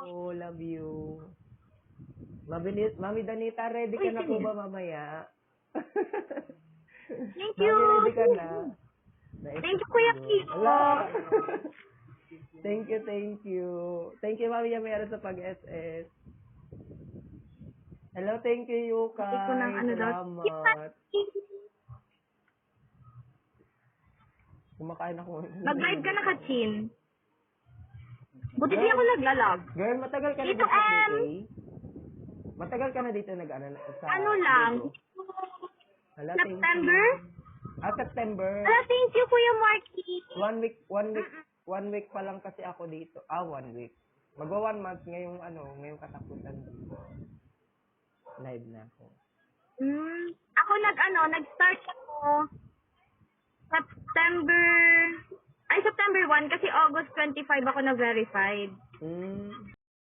Oh, love you. Mami Danita, ready ka Uy, na po sige. ba mamaya? Thank Mami, you. ready ka na? Thank you, Kuya Kiko. Ala! Thank you, thank you. Thank you, Mami Yamera sa pag-SS. Hello, thank you, Yukay. Hindi ko ng ano daw. Salamat. Kumakain ako. Mag-live ka na, Kachin. Buti di ako naglalag. Girl, matagal ka na Dito, dito sa PK? Matagal ka na dito sa... Ano lang? Hala, thank September? you. September. Ala, thank you, Kuya Marky. One week pa lang kasi ako dito. 1 week. Magwa 1 month ngayong katapusan dito. Live na ako. Ako nag-start ako September 1 kasi August 25 ako na-verified.